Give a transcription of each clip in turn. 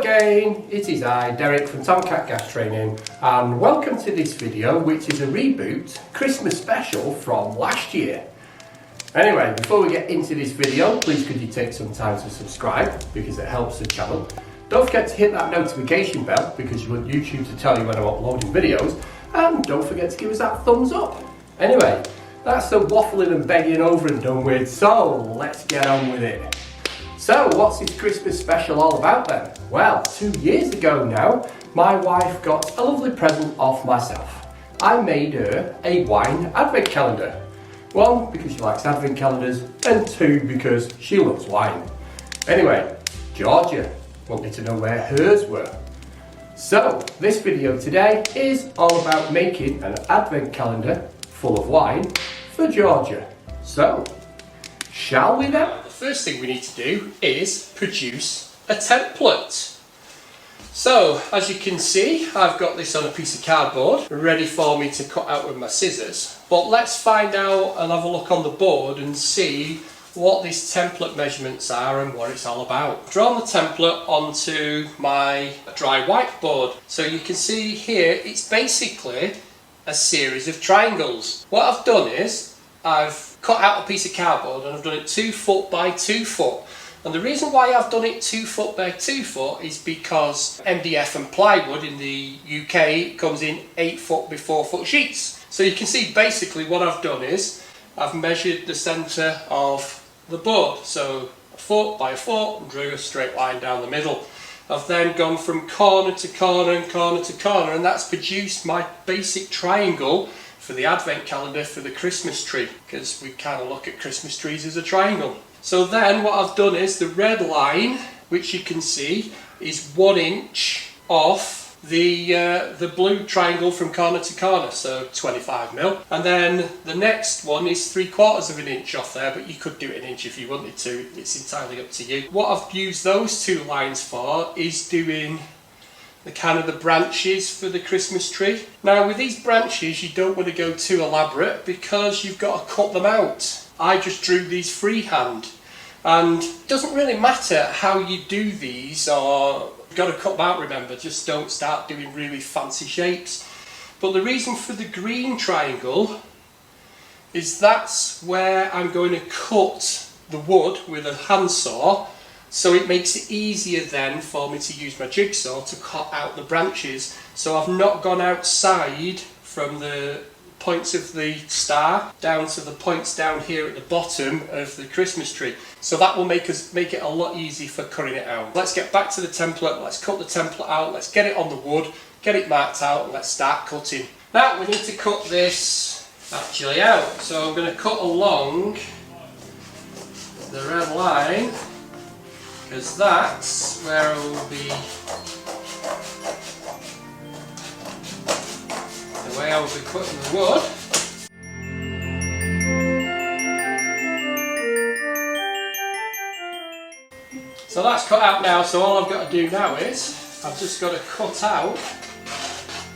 again, it is I, Derek from Tomcat Gas Training, and welcome to this video, which is a reboot Christmas special from last year. Anyway, before we get into this video, please could you take some time to subscribe, because it helps the channel. Don't forget to hit that notification bell, because you want YouTube to tell you when I'm uploading videos, and don't forget to give us that thumbs up. Anyway, that's the waffling and begging over and done with, so let's get on with it. So, what's this Christmas special all about then? Well, 2 years ago now, my wife got a lovely present off myself. I made her a wine advent calendar. 1, because she likes advent calendars, and 2, because she loves wine. Anyway, Georgia wanted to know where hers were. So, this video today is all about making an advent calendar full of wine for Georgia. So, shall we then? The first thing we need to do is produce a template. So, as you can see, I've got this on a piece of cardboard ready for me to cut out with my scissors. But let's find out and have a look on the board and see what these template measurements are and what it's all about. I've drawn the template onto my dry whiteboard. So you can see here, it's basically a series of triangles. What I've done is, I've cut out a piece of cardboard and I've done it 2 foot by 2 foot. And the reason why I've done it 2 foot by 2 foot is because MDF and plywood in the UK comes in 8 foot by 4 foot sheets. So you can see basically what I've done is I've measured the centre of the board. So a foot by a foot and drew a straight line down the middle. I've then gone from corner to corner and corner to corner, and that's produced my basic triangle for the advent calendar for the Christmas tree, because we kind of look at Christmas trees as a triangle. So then what I've done is the red line, which you can see, is 1 inch off the blue triangle from corner to corner, so 25mm. And then the next one is 3/4 of an inch off there, but you could do it an inch if you wanted to, it's entirely up to you. What I've used those 2 lines for is doing the kind of the branches for the Christmas tree. Now with these branches you don't want to go too elaborate because you've got to cut them out. I just drew these freehand, and it doesn't really matter how you do these, or you've got to cut them out, remember, just don't start doing really fancy shapes. But the reason for the green triangle is that's where I'm going to cut the wood with a handsaw. So it makes it easier then for me to use my jigsaw to cut out the branches. So I've not gone outside from the points of the star down to the points down here at the bottom of the Christmas tree. So that will make it a lot easier for cutting it out. Let's get back to the template, let's cut the template out, let's get it on the wood, get it marked out, and let's start cutting. Now we need to cut this actually out. So I'm going to cut along the red line, because that's where I will be, the way I will be cutting the wood. So that's cut out now, so all I've got to do now is, I've just got to cut out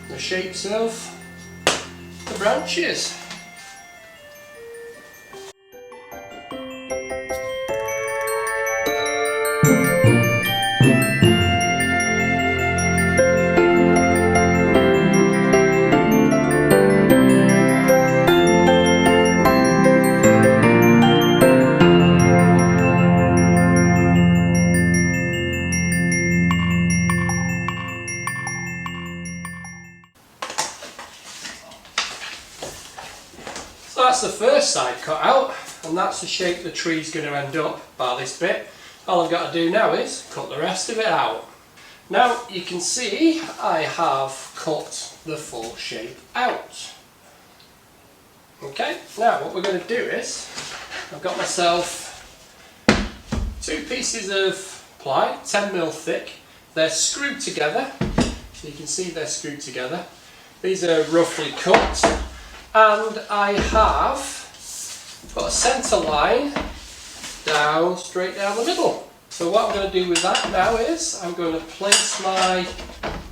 the shapes of the branches. So that's the first side cut out, and that's the shape the tree's going to end up by this bit. All I've got to do now is cut the rest of it out. Now you can see I have cut the full shape out. Okay, now what we're going to do is, I've got myself 2 pieces of ply, 10mm thick. They're screwed together, so you can see they're screwed together. These are roughly cut, and I have got a centre line down, straight down the middle. So what I'm going to do with that now is, I'm going to place my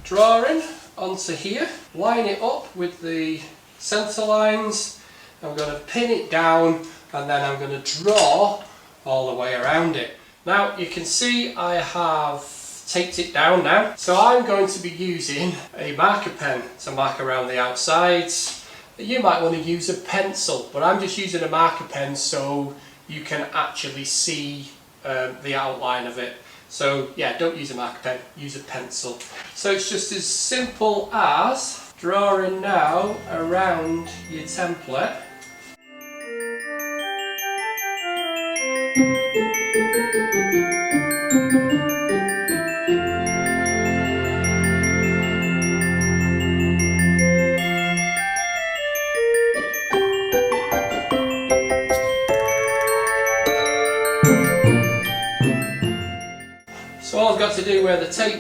drawing onto here, line it up with the centre lines, I'm going to pin it down, and then I'm going to draw all the way around it. Now you can see I have taped it down now. So I'm going to be using a marker pen to mark around the outsides. You might want to use a pencil, but I'm just using a marker pen so you can actually see the outline of it. So yeah, don't use a marker pen, use a pencil. So it's just as simple as drawing now around your template. So all I've got to do where the tape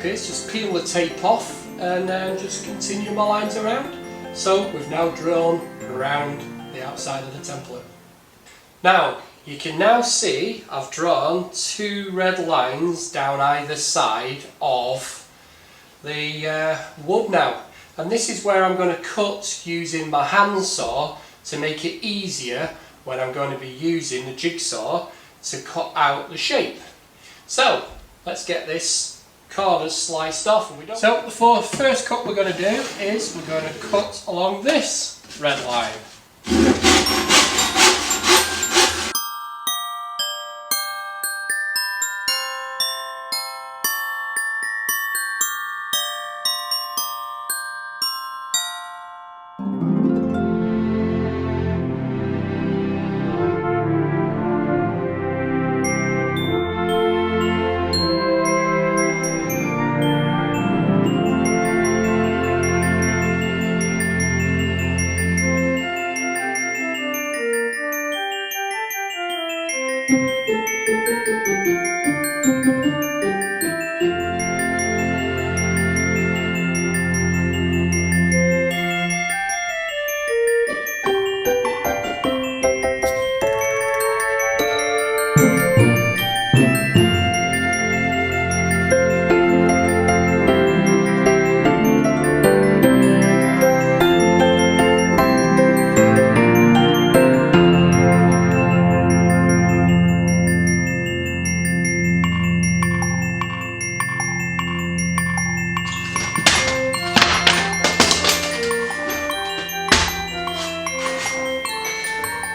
is, just peel the tape off and then just continue my lines around. So we've now drawn around the outside of the template. Now you can now see I've drawn 2 red lines down either side of the wood now. And this is where I'm going to cut using my handsaw to make it easier when I'm going to be using the jigsaw to cut out the shape. So let's get this corners sliced off. So the first cut we're going to do is we're going to cut along this red line.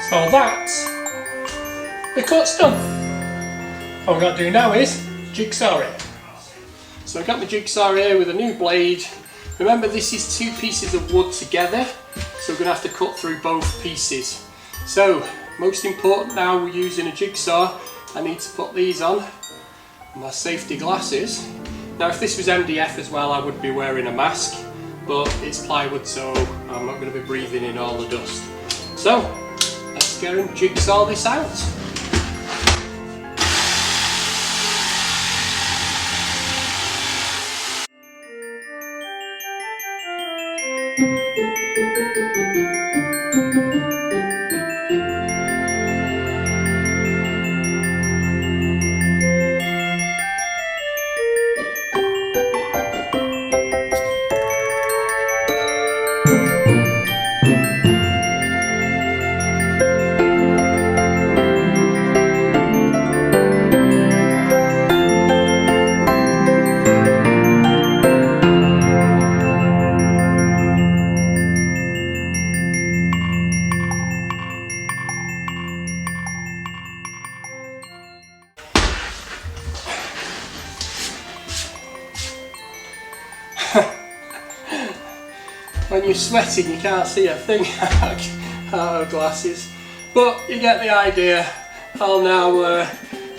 So that's the cut's done. All we've got to do now is jigsaw it. So I've got my jigsaw here with a new blade. Remember, this is 2 pieces of wood together, so we're going to have to cut through both pieces. So most important now, we're using a jigsaw. I need to put these on, my safety glasses. Now if this was MDF as well, I would be wearing a mask, but it's plywood, so I'm not going to be breathing in all the dust. So let's go and jigsaw this out. When you're sweating you can't see a thing out of glasses, but you get the idea. I'll now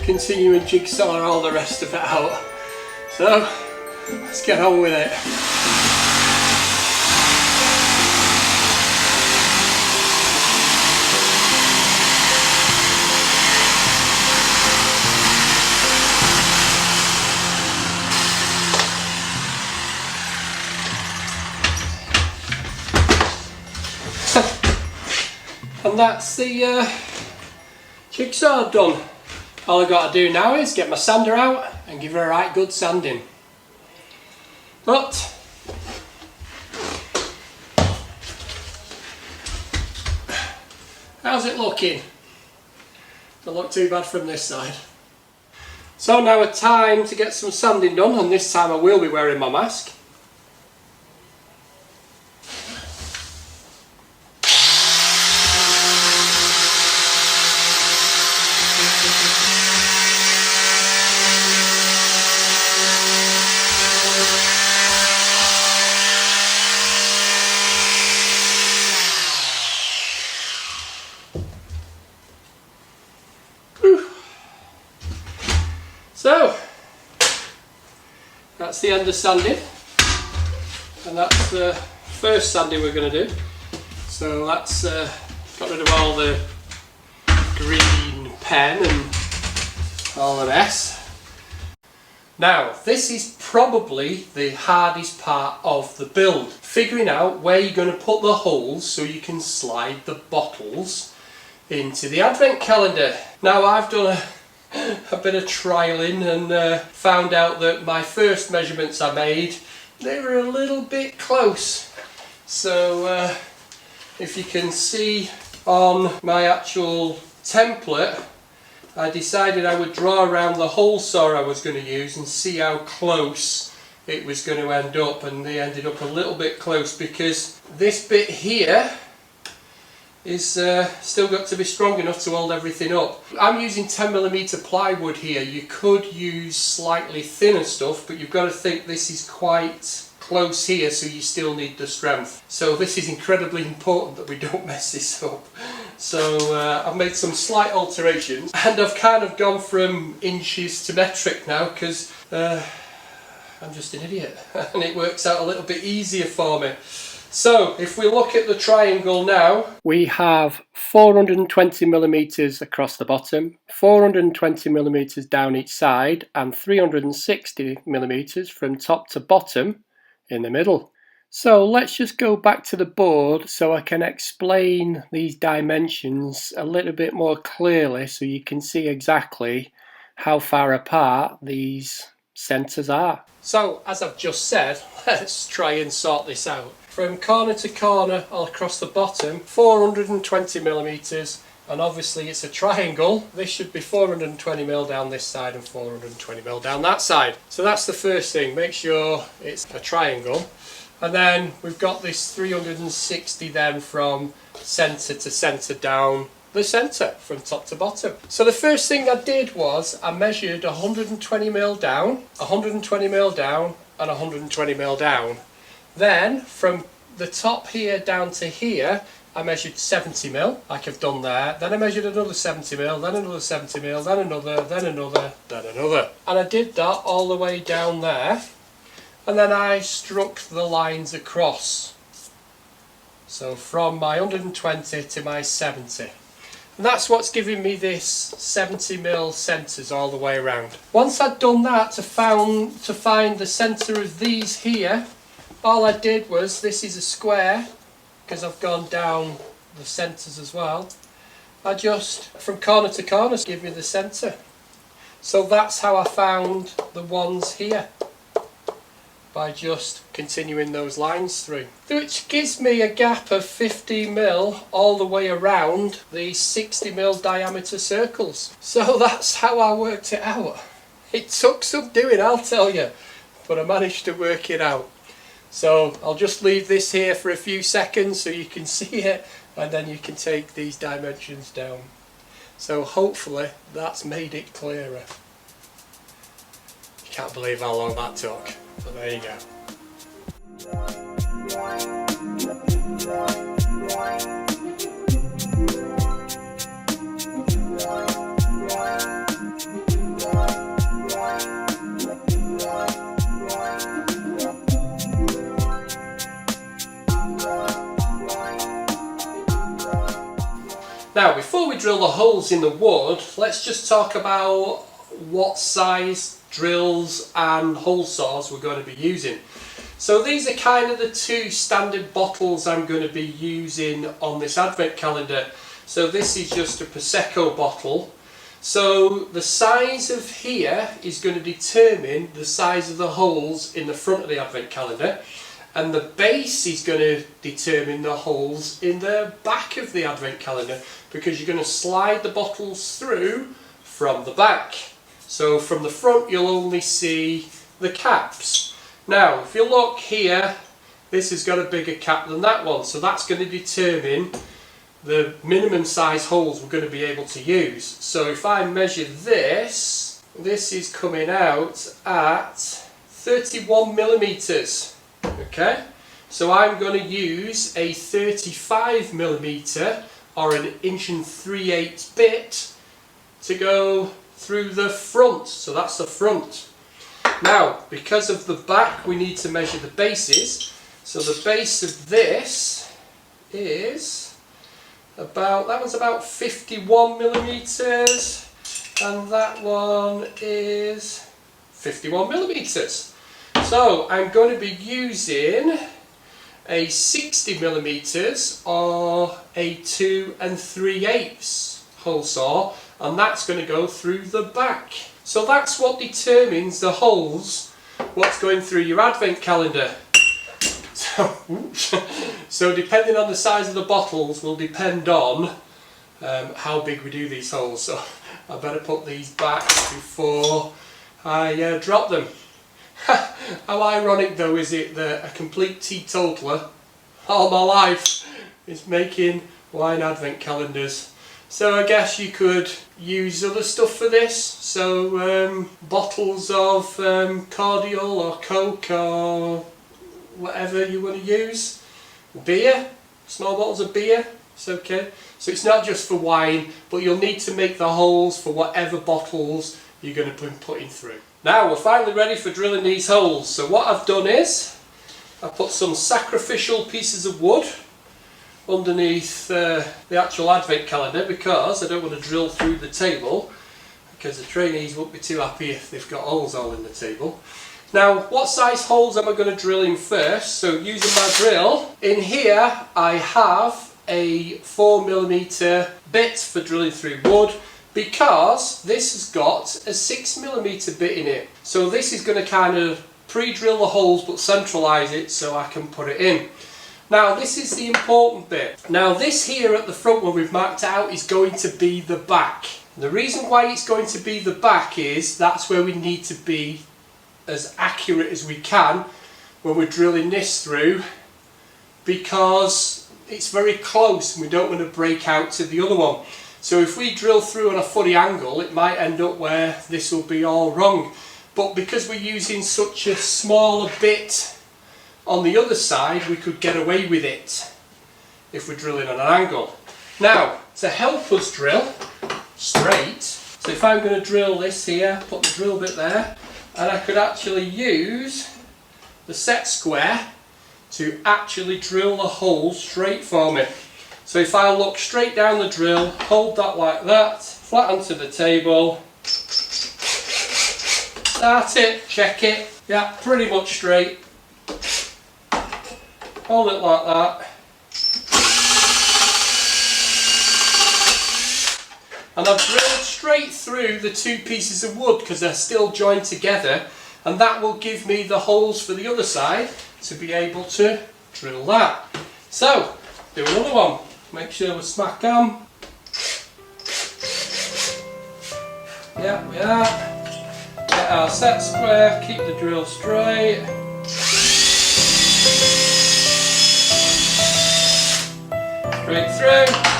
continue and jigsaw all the rest of it out. So let's get on with it. And that's the jigsaw done. All I've got to do now is get my sander out and give her a right good sanding. But how's it looking? Don't look too bad from this side. So now a time to get some sanding done, and this time I will be wearing my mask. So, that's the end of sanding, and that's the first sanding we're going to do. So that's got rid of all the green pen and all the mess. Now, this is probably the hardest part of the build, figuring out where you're going to put the holes so you can slide the bottles into the advent calendar. Now, I've done a bit of trialing and found out that my first measurements I made, they were a little bit close. So if you can see on my actual template, I decided I would draw around the hole saw I was going to use and see how close it was going to end up, and they ended up a little bit close because this bit here is still got to be strong enough to hold everything up. I'm using 10mm plywood here. You could use slightly thinner stuff, but you've got to think this is quite close here, so you still need the strength. So this is incredibly important that we don't mess this up. So I've made some slight alterations, and I've kind of gone from inches to metric now because I'm just an idiot and it works out a little bit easier for me. So if we look at the triangle now, we have 420mm across the bottom, 420mm down each side, and 360mm from top to bottom in the middle. So let's just go back to the board so I can explain these dimensions a little bit more clearly so you can see exactly how far apart these centres are. So as I've just said, let's try and sort this out. From corner to corner all across the bottom, 420mm, and obviously it's a triangle. This should be 420mm down this side and 420mm down that side. So that's the first thing, make sure it's a triangle. And then we've got this 360 then from centre to centre down the centre from top to bottom. So the first thing I did was I measured 120mm down, 120mm down and 120mm down. Then from the top here down to here I measured 70mm, like I've done there. Then I measured another 70mm, then another 70mm, then another, then another, then another. And I did that all the way down there. And then I struck the lines across. So from my 120 to my 70. And that's what's giving me this 70mm centres all the way around. Once I'd done that to find the centre of these here, all I did was, this is a square, because I've gone down the centres as well. I just, from corner to corner, give me the centre. So that's how I found the ones here, by just continuing those lines through. Which gives me a gap of 15mm all the way around these 60mm diameter circles. So that's how I worked it out. It took some doing, I'll tell you, but I managed to work it out. So I'll just leave this here for a few seconds so you can see it, and then you can take these dimensions down. So hopefully that's made it clearer. Can't believe how long that took. So there you go. Now, before we drill the holes in the wood, let's just talk about what size drills and hole saws we're going to be using. So these are kind of the two standard bottles I'm going to be using on this advent calendar. So this is just a Prosecco bottle. So the size of here is going to determine the size of the holes in the front of the advent calendar, and the base is going to determine the holes in the back of the advent calendar, because you're going to slide the bottles through from the back. So from the front you'll only see the caps. Now if you look here, this has got a bigger cap than that one, so that's going to determine the minimum size holes we're going to be able to use. So if I measure this, this is coming out at 31 millimeters. Okay, so I'm going to use a 35 millimeter or an 1 3/8 bit to go through the front. So that's the front. Now because of the back we need to measure the bases. So the base of this is about, that one's about 51 millimeters and that one is 51 millimeters. So I'm going to be using a 60 millimeters or a 2 3/8 hole saw, and that's going to go through the back. So that's what determines the holes what's going through your advent calendar. So depending on the size of the bottles will depend on how big we do these holes. So I better put these back before I drop them. How ironic though is it that a complete teetotaler all my life is making wine advent calendars. So I guess you could use other stuff for this. So bottles of cordial or Coke or whatever you want to use. Beer, small bottles of beer, it's okay. So it's not just for wine, but you'll need to make the holes for whatever bottles you're going to be putting through. Now we're finally ready for drilling these holes. So what I've done is I put some sacrificial pieces of wood underneath the actual advent calendar, because I don't want to drill through the table, because the trainees won't be too happy if they've got holes all in the table. Now what size holes am I going to drill in first? So using my drill, in here I have a 4mm bit for drilling through wood, because this has got a 6mm bit in it. So this is going to kind of pre-drill the holes but centralise it so I can put it in. Now this is the important bit. Now this here at the front where we've marked out is going to be the back. The reason why it's going to be the back is that's where we need to be as accurate as we can when we're drilling this through, because it's very close and we don't want to break out to the other one. So if we drill through on a funny angle, it might end up where this will be all wrong. But because we're using such a smaller bit on the other side, we could get away with it if we're drilling on an angle. Now, to help us drill straight, so if I'm going to drill this here, put the drill bit there, and I could actually use the set square to actually drill the hole straight for me. So if I look straight down the drill, hold that like that, flat onto the table, start it, check it, yeah, pretty much straight, hold it like that, and I've drilled straight through the two pieces of wood because they're still joined together, and that will give me the holes for the other side to be able to drill that. So, do another one. Make sure we smack them. Yeah, we are. Get our set square, keep the drill straight. Straight through.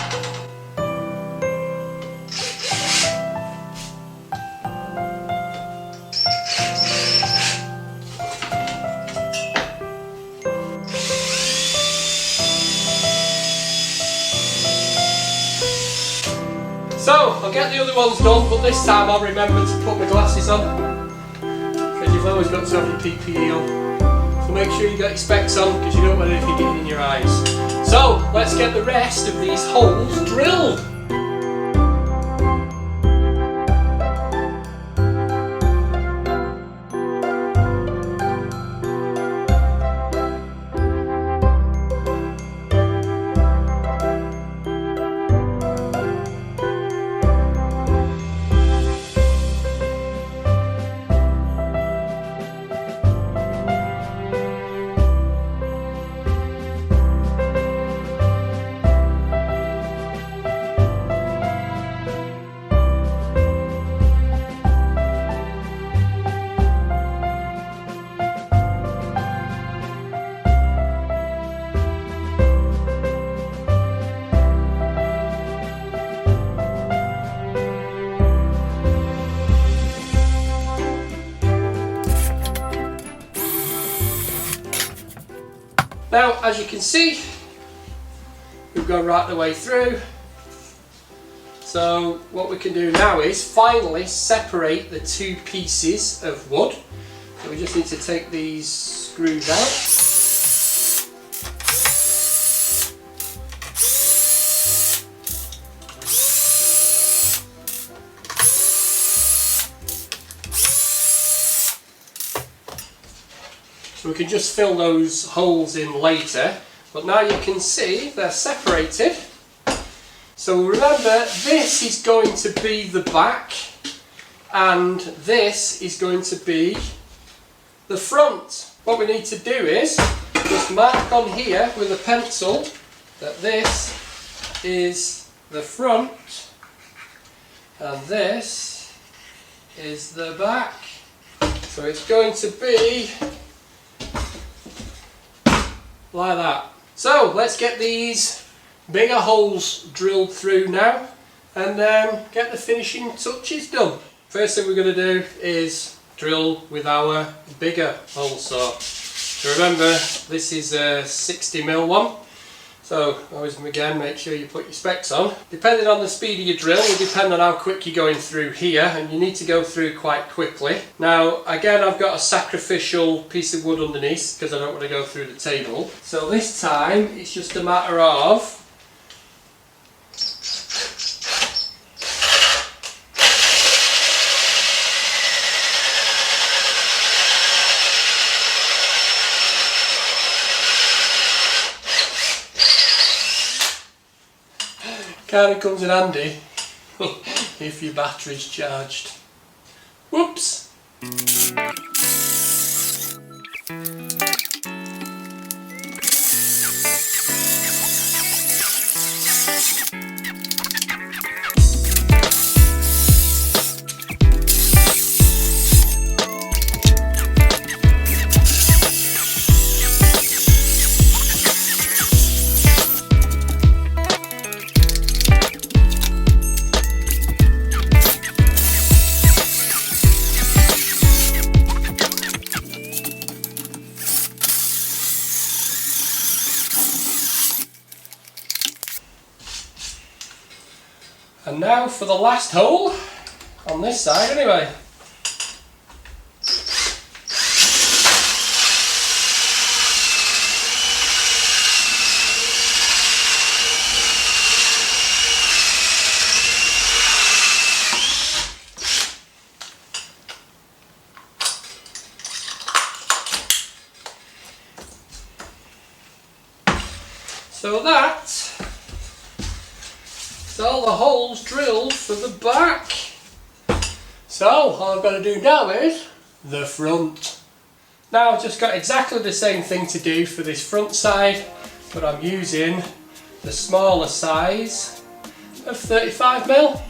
So, I'll get the other ones done, but this time I'll remember to put my glasses on, because you've always got to have your PPE on. So make sure you got your specs on, because you don't want anything getting in your eyes. So, let's get the rest of these holes drilled. Now, as you can see, we've gone right the way through. So what we can do now is finally separate the two pieces of wood. So we just need to take these screws out. So we can just fill those holes in later, but now you can see they're separated. So remember, this is going to be the back and this is going to be the front. What we need to do is just mark on here with a pencil that this is the front and this is the back. So it's going to be like that. So let's get these bigger holes drilled through now and get the finishing touches done. First thing we're going to do is drill with our bigger hole saw. So remember, this is a 60mm one. So always again, make sure you put your specs on. Depending on the speed of your drill will depend on how quick you're going through here, and you need to go through quite quickly. Now again, I've got a sacrificial piece of wood underneath because I don't want to go through the table. So this time it's just a matter of kind of comes in handy if your battery's charged. Whoops! And now for the last hole, on this side anyway. So that's all the holes drilled for the back. So all I've got to do now is the front. Now I've just got exactly the same thing to do for this front side, but I'm using the smaller size of 35mm.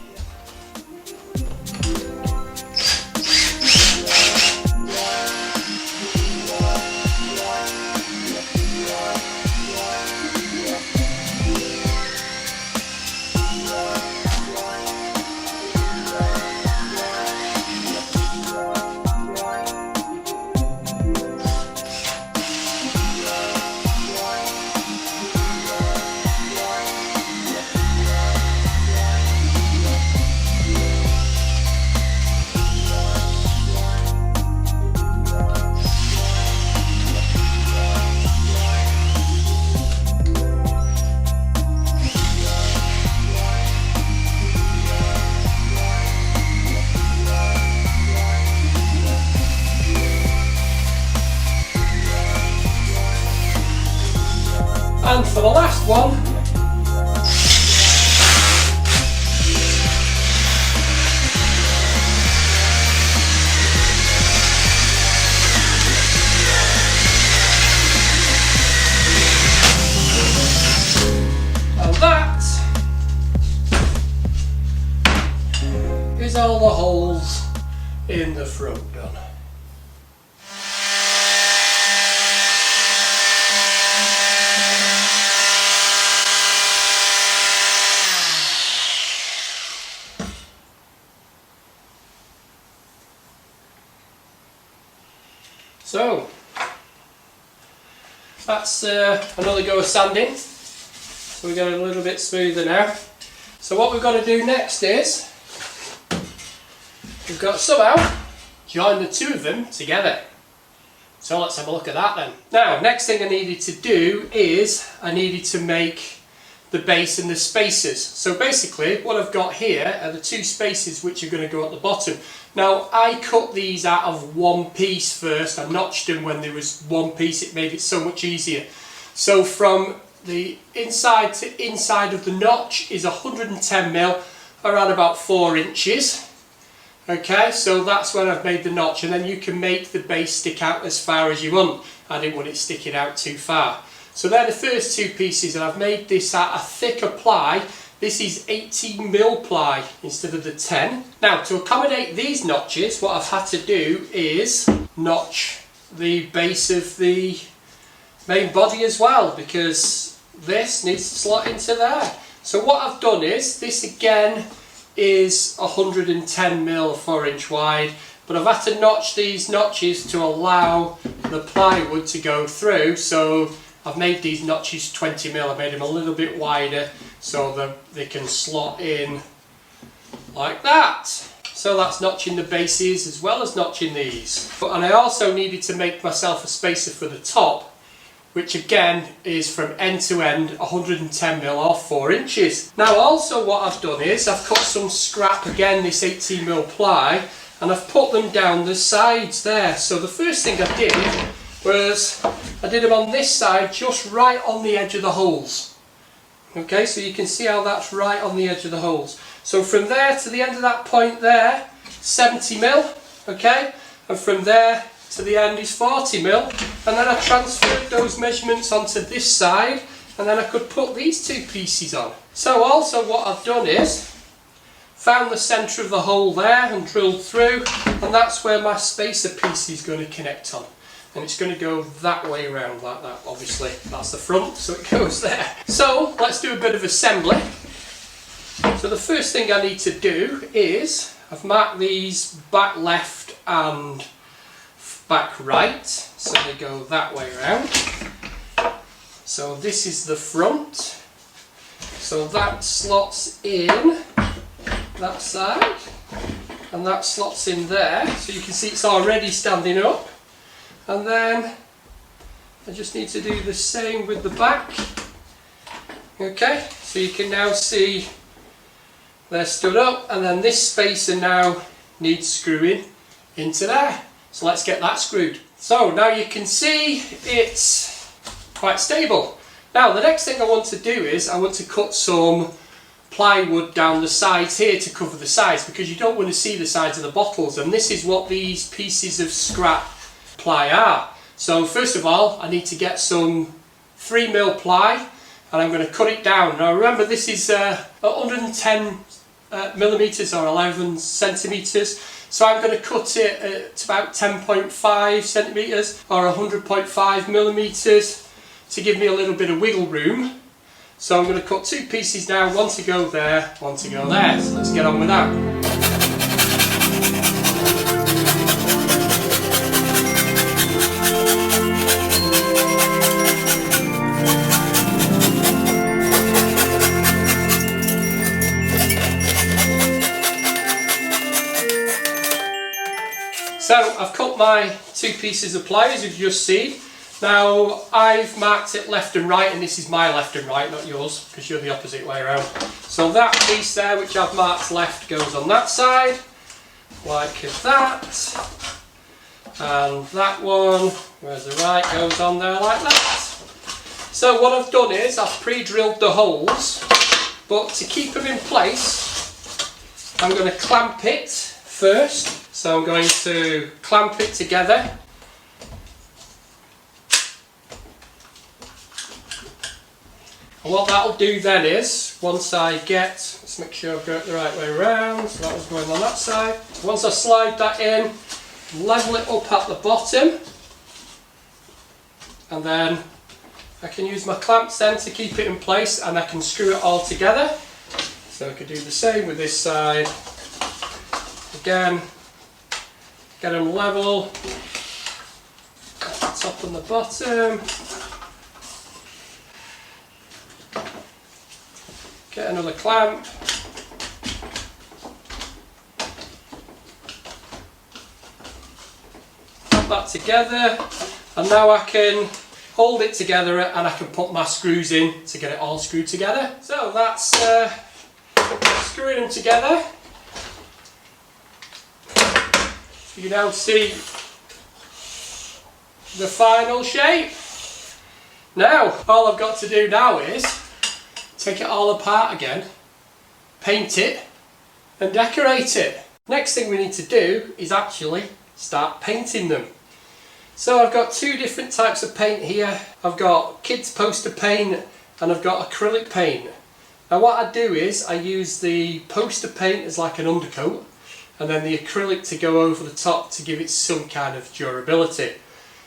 And for the last one, and that is all the holes in the front done. So, That's another go of sanding. So we get it a little bit smoother now. So what we've got to do next is we've got to somehow join the two of them together. So let's have a look at that then. Now, next thing I needed to do is I needed to make the base and the spacers. So basically what I've got here are the two spacers which are going to go at the bottom. Now I cut these out of one piece first. I notched them when there was one piece. It made it so much easier. So from the inside to inside of the notch is 110mm, around about 4 inches. Okay, so that's when I've made the notch, and then you can make the base stick out as far as you want. I didn't want it sticking out too far. So they're the first two pieces, and I've made this out a thicker ply. This is 18mm ply instead of the 10. Now, to accommodate these notches, what I've had to do is notch the base of the main body as well, because this needs to slot into there. So what I've done is, this again is 110mm 4-inch wide, but I've had to notch these notches to allow the plywood to go through. So I've made these notches 20mm. I made them a little bit wider so that they can slot in like that. So that's notching the bases as well as notching these. And I also needed to make myself a spacer for the top, which again is from end to end 110mm or 4 inches. Now also what I've done is I've cut some scrap, again this 18mm ply, and I've put them down the sides there. So the first thing I did was I did them on this side, just right on the edge of the holes. Okay, so you can see how that's right on the edge of the holes. So from there to the end of that point there, 70mm, okay, and from there to the end is 40mm, and then I transferred those measurements onto this side, and then I could put these two pieces on. So also what I've done is found the centre of the hole there and drilled through, and that's where my spacer piece is going to connect on. And it's going to go that way around like that. Obviously that's the front, so it goes there. So let's do a bit of assembly. So the first thing I need to do is I've marked these back left and back right, so they go that way around. So this is the front, so that slots in that side, and that slots in there, so you can see it's already standing up. And then I just need to do the same with the back. Okay, so you can now see they're stood up, and then this spacer now needs screwing into there. So let's get that screwed. So now you can see it's quite stable. Now the next thing I want to do is I want to cut some plywood down the sides here to cover the sides, because you don't want to see the sides of the bottles, and this is what these pieces of scrap ply are. So first of all I need to get some 3mm ply, and I'm going to cut it down. Now remember, this is 110 millimeters or 11 centimeters, so I'm going to cut it at about 10.5 centimeters or 100.5 millimeters to give me a little bit of wiggle room. So I'm going to cut two pieces now, one to go there, one to go there. So let's get on with that. So I've cut my two pieces of ply, as you've just seen. Now I've marked it left and right, and this is my left and right, not yours, because you're the opposite way around. So that piece there, which I've marked left, goes on that side, like that. And that one, where's the right, goes on there like that. So what I've done is I've pre-drilled the holes, but to keep them in place, I'm going to clamp it first. So I'm going to clamp it together. And what that'll do then is, once I get, let's make sure I've got it the right way around, so that was going on that side. Once I slide that in, level it up at the bottom, and then I can use my clamps then to keep it in place, and I can screw it all together. So I could do the same with this side. Again, get them level, top and the bottom, Get another clamp. Put that together, and now I can hold it together and I can put my screws in to get it all screwed together. So that's screwing them together. You can now see the final shape. Now, all I've got to do now is take it all apart again, paint it and decorate it. Next thing we need to do is actually start painting them. So I've got two different types of paint here. I've got kids poster paint and I've got acrylic paint. Now what I do is I use the poster paint as like an undercoat and then the acrylic to go over the top to give it some kind of durability.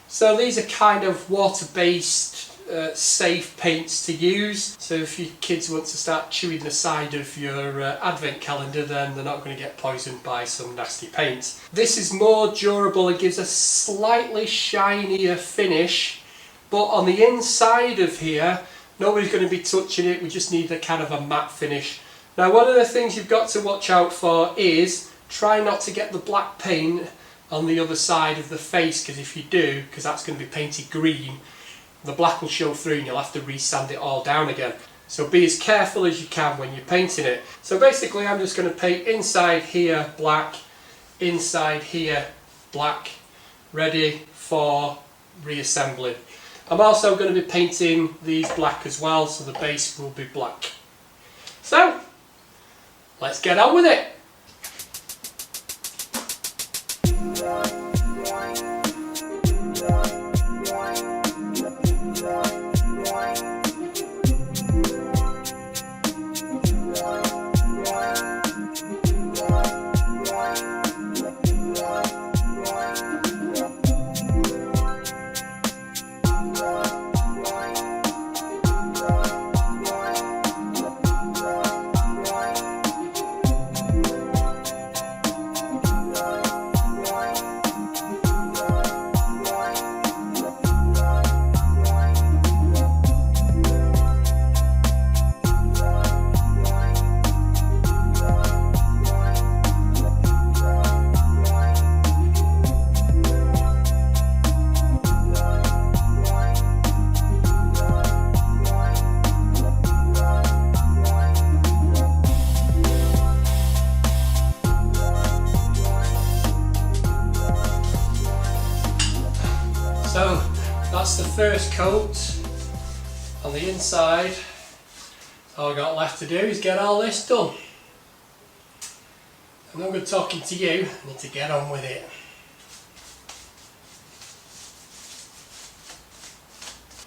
So these are kind of water-based safe paints to use, so if your kids want to start chewing the side of your advent calendar, then they're not going to get poisoned by some nasty paint. This is more durable, it gives a slightly shinier finish, but on the inside of here nobody's going to be touching it, we just need a kind of a matte finish. Now one of the things you've got to watch out for is try not to get the black paint on the other side of the face, because if you do, because that's going to be painted green, the black will show through and you'll have to re-sand it all down again. So be as careful as you can when you're painting it. So basically I'm just going to paint inside here black, inside here black, ready for reassembling. I'm also going to be painting these black as well, so the base will be black. So let's get on with it. So that's the first coat on the inside. All I've got left to do is get all this done. I'm not good talking to you, I need to get on with it.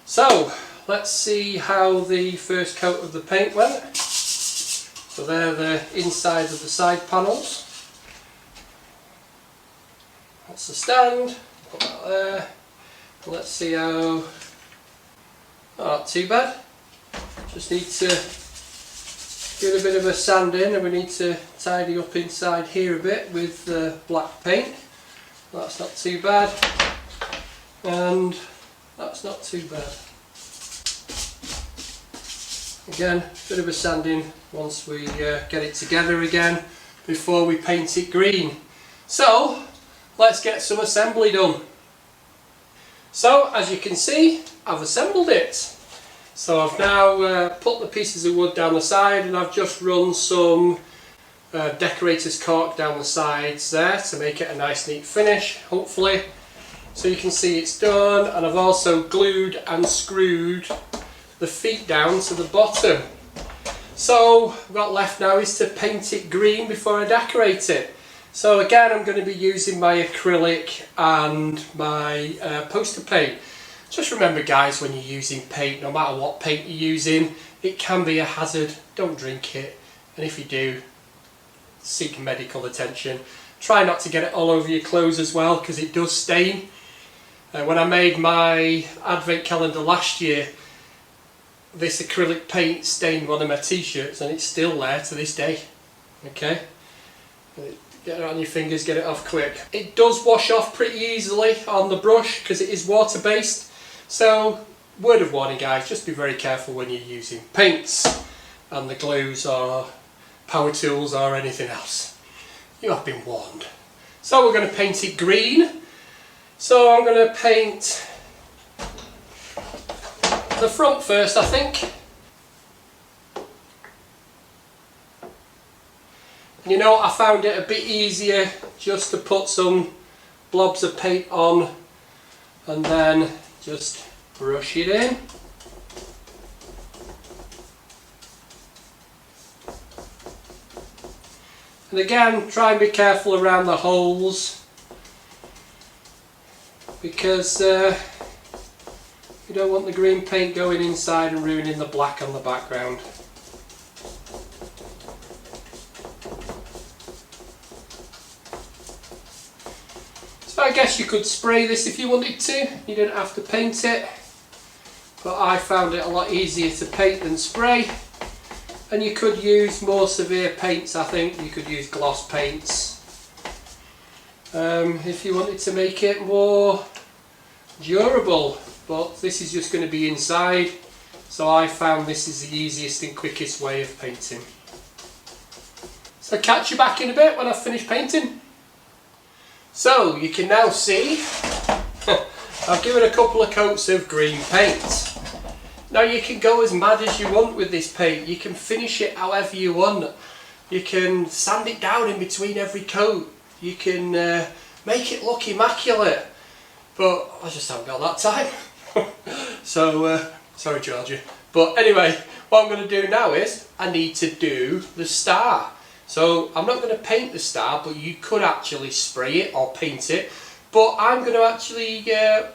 So let's see how the first coat of the paint went. So they're the inside of the side panels. That's the stand, put that there. Let's see how, oh, not too bad. Just need to give it a bit of a sand in, and we need to tidy up inside here a bit with black paint. That's not too bad, and that's not too bad. Again, bit of a sanding once we get it together again before we paint it green. So let's get some assembly done. So as you can see, I've assembled it. So I've now put the pieces of wood down the side, and I've just run some decorator's cork down the sides there to make it a nice neat finish, hopefully. So you can see it's done, and I've also glued and screwed the feet down to the bottom. So what I've got left now is to paint it green before I decorate it. So again, I'm going to be using my acrylic and my poster paint. Just remember guys, when you're using paint, no matter what paint you're using, it can be a hazard. Don't drink it, and if you do, seek medical attention. Try not to get it all over your clothes as well, because it does stain. When I made my advent calendar last year, this acrylic paint stained one of my t-shirts, and it's still there to this day. Okay? Get it on your fingers, get it off quick. It does wash off pretty easily on the brush because it is water based. So, word of warning guys, just be very careful when you're using paints. and the glues or power tools or anything else. You have been warned. So we're going to paint it green. So I'm going to paint the front first, I think. You know, I found it a bit easier just to put some blobs of paint on and then just brush it in. And again, try and be careful around the holes, because you don't want the green paint going inside and ruining the black on the background. So I guess you could spray this if you wanted to, you don't have to paint it, but I found it a lot easier to paint than spray. And you could use more severe paints, I think. You could use gloss paints if you wanted to make it more durable, but this is just going to be inside, so I found this is the easiest and quickest way of painting. So catch you back in a bit when I've finished painting. So you can now see I've given a couple of coats of green paint. Now you can go as mad as you want with this paint. You can finish it however you want. You can sand it down in between every coat. You can make it look immaculate. But I just haven't got that time. So, sorry Georgie. But anyway, what I'm going to do now is I need to do the star. So I'm not going to paint the star, but you could actually spray it or paint it. But I'm going to actually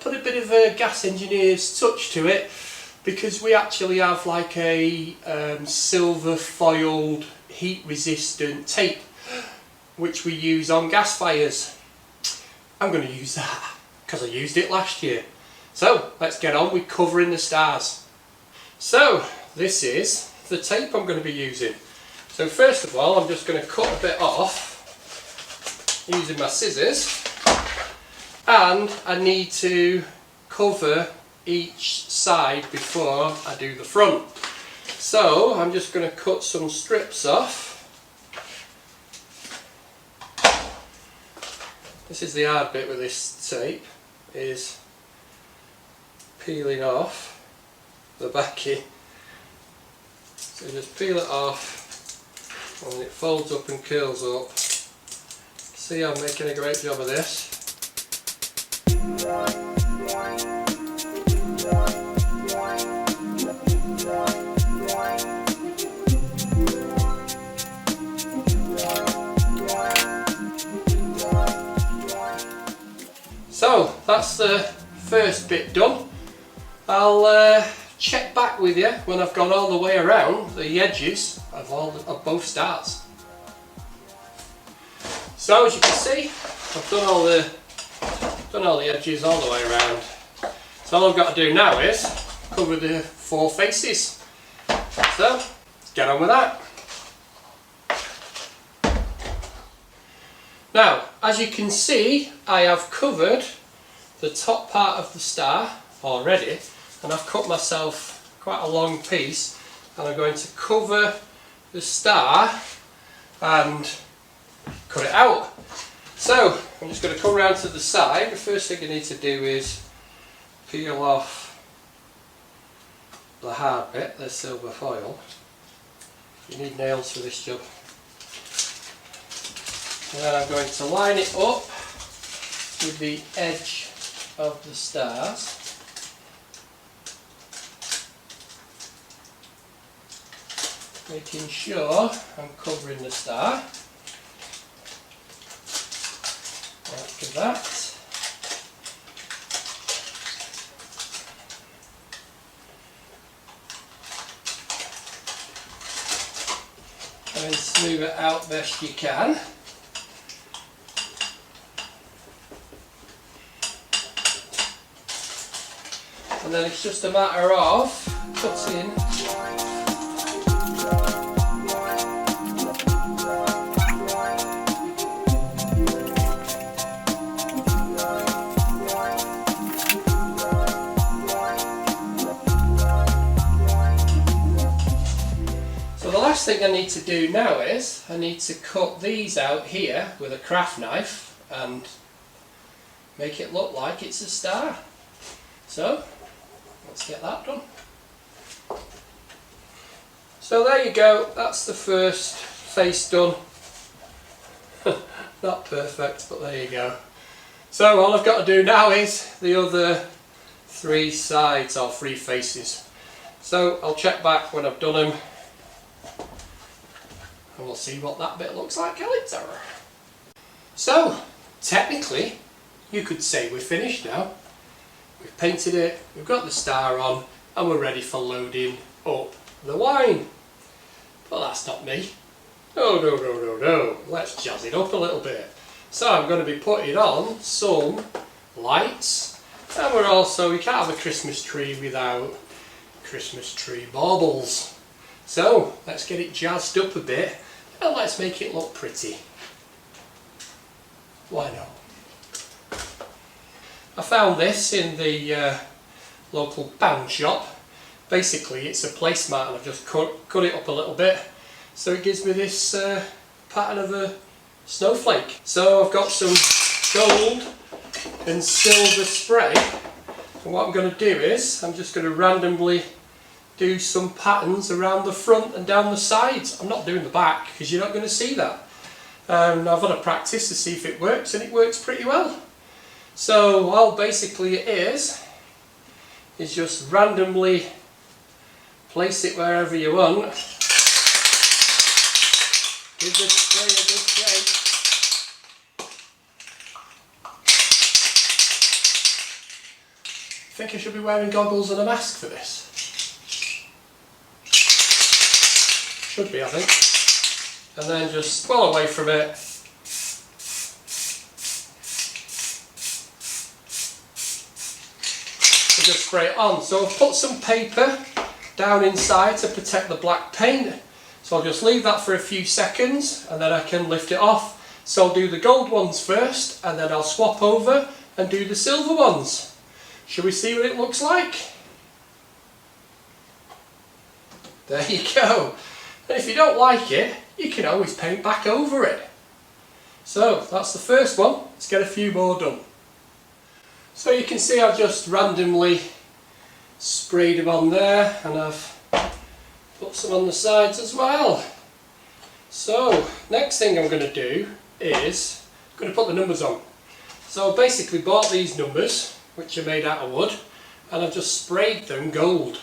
put a bit of a gas engineer's touch to it, because we actually have like a silver foiled heat resistant tape which we use on gas fires. I'm going to use that because I used it last year. So let's get on with covering the stars. So this is the tape I'm going to be using. So first of all, I'm just going to cut a bit off using my scissors, and I need to cover each side before I do the front. So I'm just going to cut some strips off. This is the hard bit with this tape, is peeling off the backing. So just peel it off and it folds up and curls up. See, I'm making a great job of this. So that's the first bit done. I'll check back with you when I've gone all the way around the edges of both stars. So as you can see, I've done all the edges all the way around. So all I've got to do now is cover the four faces. So let's get on with that. Now, as you can see, I have covered the top part of the star already, and I've cut myself quite a long piece, and I'm going to cover the star and cut it out. So I'm just going to come around to the side. The first thing I need to do is peel off the hard bit, the silver foil. You need nails for this job. And then I'm going to line it up with the edge of the stars. Making sure I'm covering the star. Like that. And then smooth it out best you can. And then it's just a matter of cutting last thing I need to do now is I need to cut these out here with a craft knife and make it look like it's a star. So let's get that done. So there you go, that's the first face done. Not perfect, but there you go. So all I've got to do now is the other 3 sides or 3 faces. So I'll check back when I've done them and we'll see what that bit looks like later. So technically you could say we're finished now. We've painted it, we've got the star on, and we're ready for loading up the wine. But that's not me. No. Let's jazz it up a little bit. So I'm going to be putting on some lights, and we can't have a Christmas tree without Christmas tree baubles. So let's get it jazzed up a bit and let's make it look pretty. Why not? I found this in the local pound shop. Basically it's a placemat, and I've just cut it up a little bit so it gives me this pattern of a snowflake. So I've got some gold and silver spray, and what I'm going to do is I'm just going to randomly do some patterns around the front and down the sides. I'm not doing the back because you're not going to see that. I've had a practice to see if it works, and it works pretty well. So all basically it is just randomly place it wherever you want with the spray of this shape. I think I should be wearing goggles and a mask for this. Should be, I think. And then just well away from it. And just spray it on. So I've put some paper down inside to protect the black paint. So I'll just leave that for a few seconds and then I can lift it off. So I'll do the gold ones first, and then I'll swap over and do the silver ones. Shall we see what it looks like? There you go. And if you don't like it, you can always paint back over it. So that's the first one. Let's get a few more done. So you can see I've just randomly sprayed them on there, and I've put some on the sides as well. So next thing I'm going to do is I'm going to put the numbers on. So I basically bought these numbers, which are made out of wood, and I've just sprayed them gold.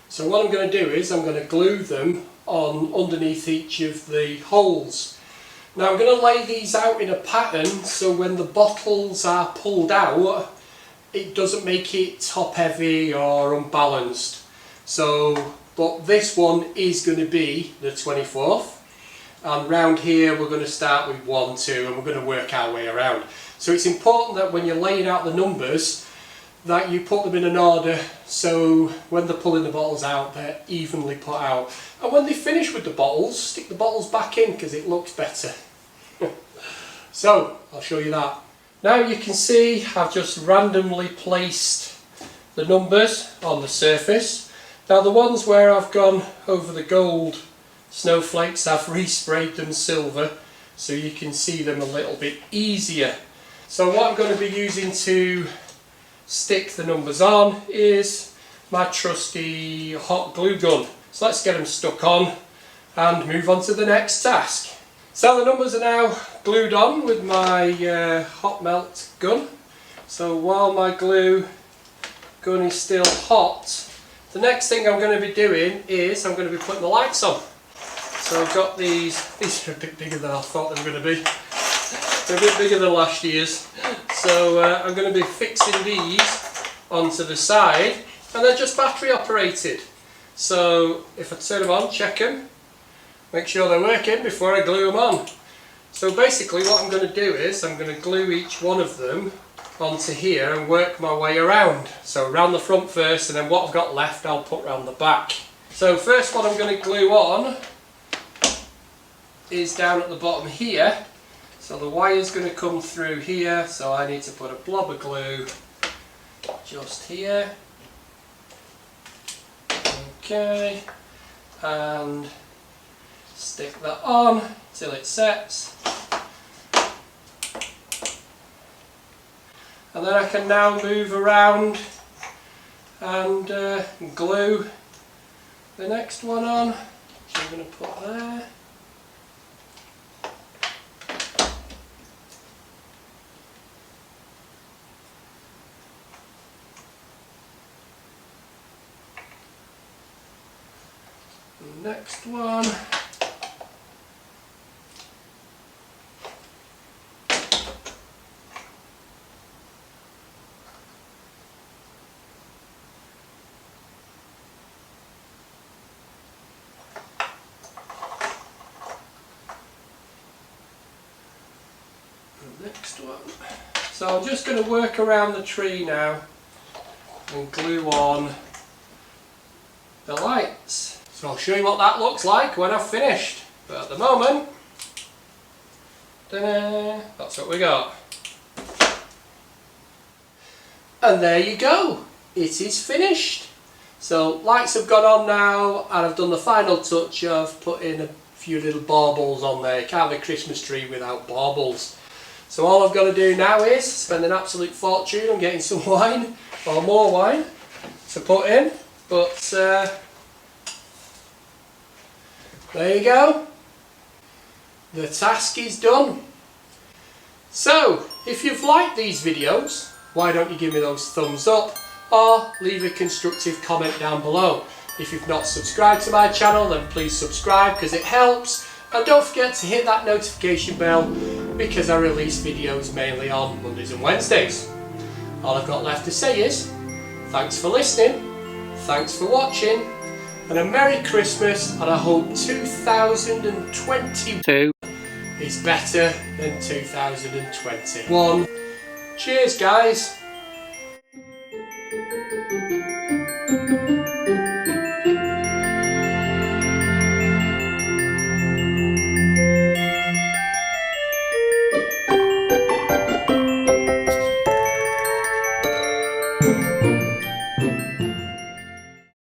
So what I'm going to do is I'm going to glue them on underneath each of the holes. Now I'm going to lay these out in a pattern so when the bottles are pulled out it doesn't make it top heavy or unbalanced. So, but this one is going to be the 24th, and round here we're going to start with 1, 2, and we're going to work our way around. So it's important that when you're laying out the numbers that you put them in an order so when they're pulling the bottles out they're evenly put out, and when they finish with the bottles, stick the bottles back in because it looks better. So I'll show you that. Now you can see I've just randomly placed the numbers on the surface. Now the ones where I've gone over the gold snowflakes, I've resprayed them silver so you can see them a little bit easier. So what I'm going to be using to stick the numbers on is my trusty hot glue gun. So let's get them stuck on and move on to the next task. So the numbers are now glued on with my hot melt gun. So while my glue gun is still hot, the next thing I'm going to be doing is I'm going to be putting the lights on. So I've got these are a bit bigger than I thought they were going to be. They're a bit bigger than last year's. So I'm going to be fixing these onto the side, and they're just battery operated. So if I turn them on, check them, make sure they're working before I glue them on. So basically what I'm going to do is I'm going to glue each one of them onto here and work my way around. So around the front first, and then what I've got left I'll put around the back. So first what I'm going to glue on is down at the bottom here. So the wire's going to come through here, so I need to put a blob of glue just here. Okay, and Stick that on till it sets. And then I can now move around and glue the next one on, which I'm going to put there. Next one. Next one. So I'm just going to work around the tree now and glue on the lights. So I'll show you what that looks like when I've finished. But at the moment, ta-da, that's what we got. And there you go. It is finished. So lights have gone on now, and I've done the final touch of putting a few little baubles on there. You can't have a Christmas tree without baubles. So all I've got to do now is spend an absolute fortune on getting some wine, or more wine, to put in. But there you go. The task is done. So, if you've liked these videos, why don't you give me those thumbs up, or leave a constructive comment down below. If you've not subscribed to my channel, then please subscribe because it helps. And don't forget to hit that notification bell because I release videos mainly on Mondays and Wednesdays. All I've got left to say is, thanks for listening, thanks for watching, and a Merry Christmas, and I hope 2022 is better than 2021. Cheers guys!